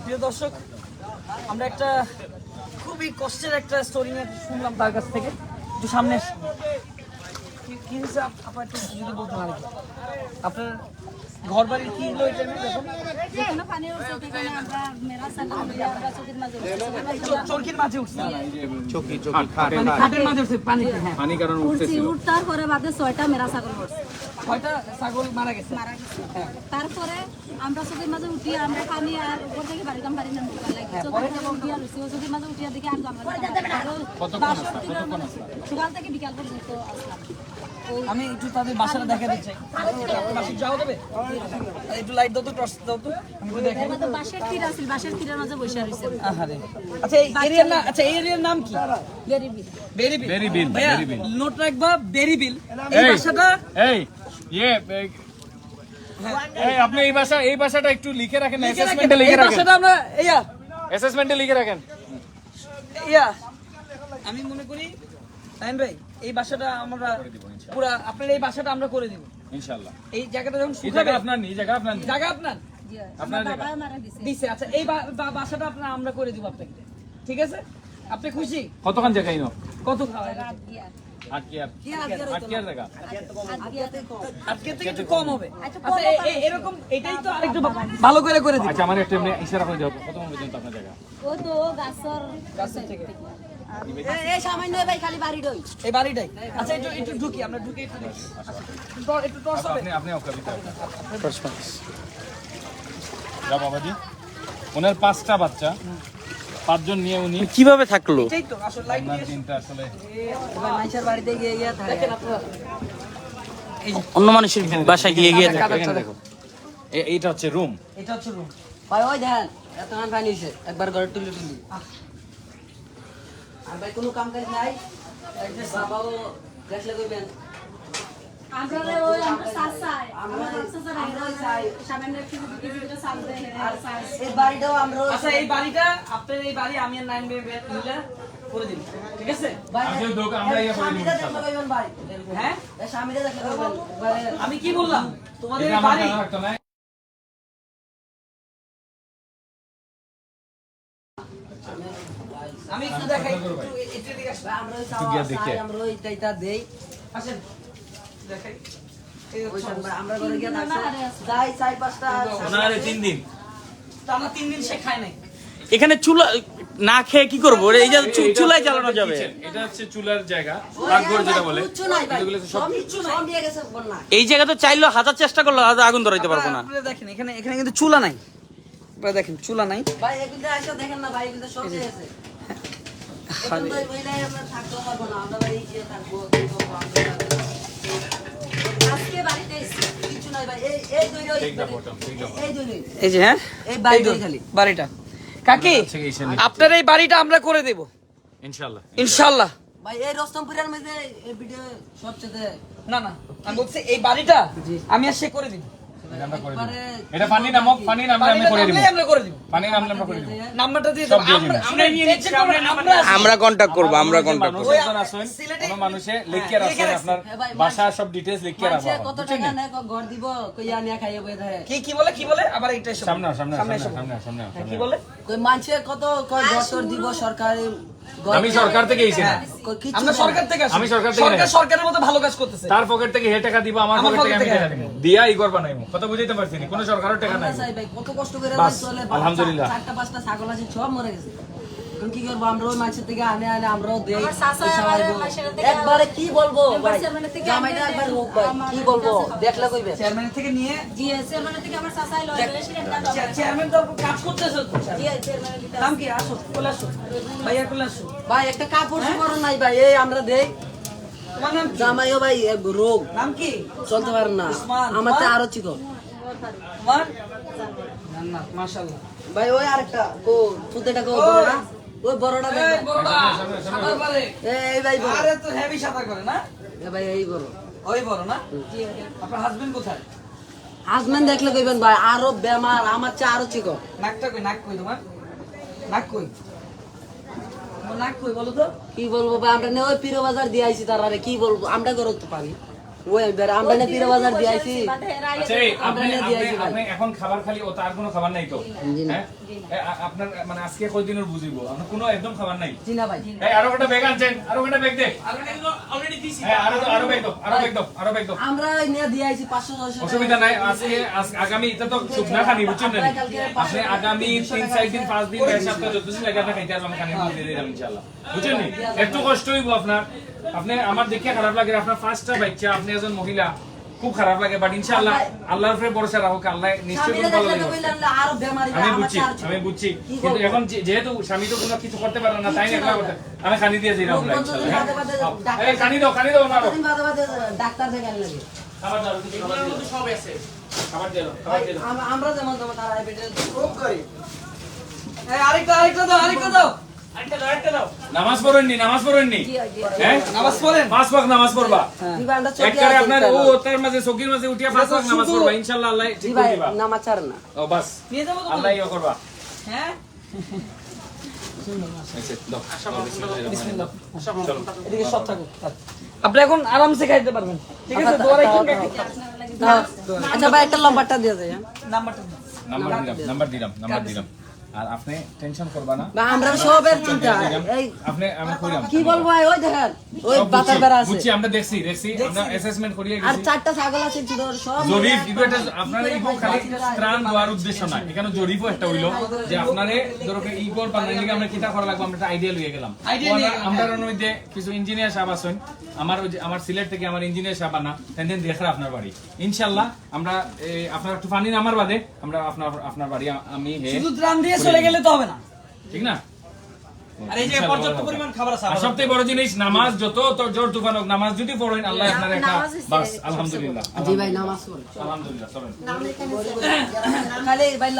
প্রিয় দর্শক, আমরা একটা খুবই কষ্টের একটা স্টোরি শুনলাম তার কাছ থেকে। একটু সামনে কি হয়েছে আপনার একটু যদি বলতে পারেন, আপনার ঘর বাড়ির কি হলো এটা দেখুন। চরকির মাঝে উঠছে, খাটের মাঝে উঠছে পানি কারণ উঠতার পরে বাদে 6টা মেরা ছাগল মরছে, 6টা ছাগল মারা গেছে। তারপরে আমরা চোখের মাঝে উঠি, আমরা পানি আর উপর থেকে বাড়ি কাম পারি না উঠিয়া রয়েছি। চোখের মাঝে উঠিয়া দেখি আর সকাল থেকে বিকাল পর্যন্ত আসলাম। আমি একটু তাদের বাসাটা দেখাতে চাই। বাসায় যাওয়া যাবে? একটু লাইট দাও তো, টর্চ দাও তো, আমি একটু দেখাই। বাঁশের তীর আছে, বাঁশের তীরের মাঝে বসে রয়েছে। আহারে, আচ্ছা এই এরিয়ার নাম, আচ্ছা এই এরিয়ার নাম কি? বেরিবিল। বেরিবিল, বেরিবিল, ভাইয়া বেরিবিল। নোট রাখবা, বেরিবিল। এই বাসাটা এই আপনি এই ভাষাটা একটু লিখে রাখেন, অ্যাসেসমেন্টে লিখে এই রাখেন, বাসাটা আমরা অ্যাসেসমেন্টে লিখে রাখেন। আমি মনে করি তাইন ভাই, এই বাসাটা আমরা পুরো আপনার এই বাসাটা আমরা করে দিব ইনশাআল্লাহ। এই জায়গাটা যখন এই শুকাবে, জায়গা আপনার নেই, জায়গা আপনার নেই, জায়গা আপনার আপনার জায়গা বাবা মারা দিছে। দিছে। আচ্ছা এই বাসাটা আপনার আমরা করে দিব আপনাকে, ঠিক আছে? আপনি খুশি? কতখান জায়গা ইনো? কত খাওয়া রাত গিয়া। আটকিয়ার জায়গা। আজকে থেকে একটু কম হবে। আচ্ছা এরকম এটাই তো আরেকটু ভালো করে করে দিব। আচ্ছা আমার একটা এমনি ইশারা করে দাও, কত পর্যন্ত আপনার জায়গা? ও তো গাছর থেকে এই সামান্য ভাই খালি বাড়ি ডই। এই বাড়িটাই। আচ্ছা একটু একটু ঢুকি, আমরা ঢুকে একটু দেখি। একটু টর্চ হবে। আপনি কবিতা যা বাবাজি, ওনার 5টা বাচ্চা, 5 জন নিয়ে উনি কিভাবে থাকলো? এই তো আসলে লাইট ওনার দিয়ে দিনটা আসলে মানুষের বাড়িতে গিয়ে থাকে। দেখেন আপনারা, অন্য মানুষের বাসায় গিয়ে গিয়ে থাকে। এখানে দেখো, এইটা হচ্ছে রুম। এটা হচ্ছে রুম। ভাই ওই দেখেন এত মান পানি হইছে, একবার ঘরে তুলি আর ভাই কোনো কাম কাজ নাই, বাবাও দেখলে কইবেন আমরা ওই আমরা সাসাই, আমরা সাসাই আমরা চাই সামান্য একটু কিছু সাল দেয় আর এই বাড়িটাও আমরা আচ্ছা এই বাড়িটা আপনার, এই বাড়ি আমি আর 9 মিলে করে দিব, ঠিক আছে? ভাই আজকে দোকান আমরা ইয়া করে দিব স্বামীরা দেখলে কইবেন ভাই, হ্যাঁ এই স্বামীরা দেখলে কইবেন একবারে আমি কি বললাম তোমাদের এটা এই আমার বাড়ি? জানা রাখতো না। আমি একটু দেখাই, একটু এটা দিকে আসো। আমরা ওই একটু গিয়ে দেখে। আমরা ওই টাইটা দেই, আসেন দেখাই। এই ওই হচ্ছে অবস্থা। আমরা ঘরে গিয়ে যাই 4-5টা ওনারে 3 দিন টানা 3 দিন সে খায় নাই। এখানে চুলা না খেয়ে কি করবো? এই যে চুলায় চালানো যাবে। এটা হচ্ছে চুলার জায়গা, রাগঘর যেটা বলে। কিচ্ছু নাই ভাই, এগুলো সব সব নিয়ে গেছে বন্যা। এই জায়গা তো চাইলেও হাজার চেষ্টা করলো আগুন ধরাইতে পারবো না। আপনারা দেখেন এখানে এখানে কিন্তু চুলা নাই। আপনারা দেখেন চুলা নাই। ভাই এগুলো আসো দেখেন না ভাই, এগুলো সব নিয়ে গেছে। এখন তো মহিলাই আমরা থাকতে পারবো না, আমরা বাড়ি গিয়ে থাকবো, কি করবো আমরা আজকে বাড়িতে এসেছি। কিছু নাই ভাই, এই দুই take the bottom, take the bottom। এই দুই এই যে হ্যাঁ এই বাড়িটাই খালি। বাড়িটা কাকি, হচ্ছে কি এসে আপনার এই বাড়িটা আমরা করে দেব ইনশাআল্লাহ। ইনশাআল্লাহ। ভাই এই রস্তমপুরের মধ্যে এই ভিডিও সবচেয়ে না না আমি বলছি এই বাড়িটা আমি আর সে করে দিব। এটা আমরা করে দিব। একবারে এটা পানি নামক, পানি নামলে আমি করে দিব। বাড়িটা আমরা করে দিব। পানি নামলে আমরা করে দিব। নাম্বারটা দিয়ে সব দাও। দিয়ে দিন। আমরা নিয়ে নিচ্ছি, আমরা আমরা কন্টাক্ট করবো, আমরা কন্টাক্ট করবো। মানুষজন আসেন, কোন মানুষে লিখে রাখেন আপনার বাসা সব ডিটেইলস লিখে মানুষে রাখবা। কত টাকা নেয় ঘর দিব, কইয়া নিয়ে খাইয়ে বই থাকে। কি বলে আবার এইটা এসো। সামনে আও, সামনে আও, সামনে সামনে এসো। আও, সামনে আও, সামনে আও, হ্যাঁ, কি সামনে আও। বলে? কই মানুষে কত কয় ঘর তোর দিব সরকারি ঘর। আমি সরকার থেকে এসেছি না, কই কিচ্ছু আমরা দেয় না। সরকার থেকে আসি। আমি সরকার থেকে সরকার আসি। সরকারের মতো ভালো কাজ করতেছে। তার পকেট থেকে হে টাকা দিব, আমার পকেট থেকে আমি টাকা দিব, দিয়া ই করবা নাইমু। কথা বুঝাইতে পারছি না, কোন সরকারের টাকা আমরা নাই। চাই ভাই, কত কষ্ট করে বাস, চলে, আলহামদুলিল্লাহ। 4টা-5টা ছাগল আছে সব মরে গেছে। এখন কি করবো, আমরা ওই মানুষের থেকে আনে আমরাও দেই, আমার চাচা পয়সা আমার পাইবো। মাসের থেকে একবারে কি বলবো ভাই, চেয়ারম্যানের থেকে জামাইটা আমরা একবার দেই। হোক ভাই, আমার কি বলবো কাছে- দেখলে কইবে। চেয়ারম্যান থেকে নিয়ে জি চেয়ারম্যানের থেকে আমার চাচাই লয় প্রেসিডেন্ট না চেয়ারম্যান তো কাজ করতেছে তো। জি চেয়ারম্যানের দিতে নাম কি? আসো চলে আসো ভাইয়া, চলে আসো। ভাই একটা কাপড় চোপড় নাই ভাই, এই আমরা দেই। তোমার নাম কি? জামাইও ভাই এক রোগ, নাম কি চলতে পারে না, উসমান, আমার তো তোমার? আরো চিকন। তোমার? জান্নাত, মাশাআল্লাহ। ভাই ওই আরেকটা কো ফুতেটা কো বড়টা, ওই বড়টা এই দেখবেন। বড়টা সাঁতার পারে। এই ভাই বড়, আরে তো হেভি সাঁতার করে না? এ ভাই এই বড়। ওই বড় না? আপনার হাজবেন্ড কোথায়? হাজবেন্ড দেখলে কইবেন ভাই আরো বেমার, আমার চেয়ে আরো চিকন। নাকটা কই? নাক কই তোমার? নাক কই? তোমার নাক কই বলো তো? কি বলবো ভাই, আমরা ওই পীর বাজার দিয়ে আইছি, তার আরে কি বলবো, আমরা করো তো পানি। ওই বেড়া আমরা না পীর বাজার দিয়ে আইছি আচ্ছা এই আপনি আপনি এখন খাবার খালি ও তার কোনো খাবার নাই তো হ্যাঁ আপনার মানে আজকে কয় দিনের বুঝিব আপনার কোনো একদম খাবার নাই জি না ভাই এই আরো একটা ব্যাগ আনছেন আরো একটা ব্যাগ দে অলরেডি দিছি হ্যাঁ আরো ব্যাগ দাও আরো ব্যাগ দাও আমরা নিয়ে দিয়ে আইছি 500 অসুবিধা নাই আজকে আগামী এটা তো শুকনা খানি বুঝছেন না আপনি আগামী 3-4 দিন 5 দিন 1 সপ্তাহ যতদিন লাগে আপনি খাইতে পারবেন খানি দিয়ে দিলাম ইনশাআল্লাহ বুঝছেন নি একটু কষ্ট হইব আপনার আপনি আমার দেখে খারাপ লাগে আপনার ফার্স্টটা বাচ্চা আপনি একজন মহিলা খুব খারাপ লাগে বাট ইনশাআল্লাহ আল্লাহর উপরে ভরসা রাখো আল্লাহ নিশ্চয়ই কোনো ভালো লাগবে আরো বেমারি আমি বুঝছি কিন্তু এখন যেহেতু স্বামী তো কোনো কিছু করতে পারে না তাই না একলা করতে আমি খানি দিয়ে দিলাম ইনশাআল্লাহ এই খানি দাও না ডাক্তার থেকে আনলে খাবার দাও সব আছে খাবার দাও আমরা যেমন তোমার তারা পেটে খুব করি আরেকটা দাও আরেকটা দাও নামাজ পড়েননি হ্যাঁ নামাজ পড়েন 5 ওয়াক্ত নামাজ পড়বা দিবা আমরা একবারে আপনার ও তার মাঝে চকির মাঝে উঠিয়া 5 ওয়াক্ত নামাজ পড়বা ইনশাআল্লাহ আল্লাহ ঠিক করে দিবা নামাজ ছাড় না ও বাস নিয়ে যাবো তো আল্লাহ ইয়া করবা হ্যাঁ আচ্ছা দাও বিসমিল্লাহ চলো এদিকে সব থাকুক আপনি এখন আরামসে খাইতে পারবেন ঠিক আছে দোয়া রাখুন আচ্ছা ভাই একটা লম্বাটা দিয়ে দেয় নাম্বারটা দাও। নাম্বার দিলাম আর আপনি টেনশন করবা না বা আমরা সবের চিন্তা এই আপনি আমি কইলাম কি বলবো ভাই ওই দেখেন ওই সব বাতার বেড়া আছে বুঝছি আমরা দেখছি আমরা অ্যাসেসমেন্ট করিয়ে আর গেছি চারটা ছাগল আছে ছোট সব জরিপ এটা আপনার এই খালি ত্রাণ দেওয়ার উদ্দেশ্য না এখানে জরিপও একটা হইলো যে আপনারে ধরো এই কোর বানাইলে লিগে আমরা কিটা করা লাগবে আমরা একটা আইডিয়া লইয়ে গেলাম আমরা মধ্যে কিছু ইঞ্জিনিয়ার সাহেব আছেন আমার সিলেট থেকে আমার ইঞ্জিনিয়ার সাহেব আনা তেন দেখরা আপনার বাড়ি ইনশাআল্লাহ আমরা আপনার একটু পানি নামার বাদে আমরা আপনার বাড়ি আমি শুধু ত্রাণ দিয়ে চলে গেলে তো হবে না ঠিক না আর এই যে পর্যাপ্ত পরিমাণ খাবার আছে আর সবথেকে বড় জিনিস নামাজ যত জোর তুফান হোক নামাজ যদি পড়েন আল্লাহ আপনার একটা বাস আলহামদুলিল্লাহ জি ভাই নামাজ পড়ে আলহামদুলিল্লাহ চলেন খালি ভাই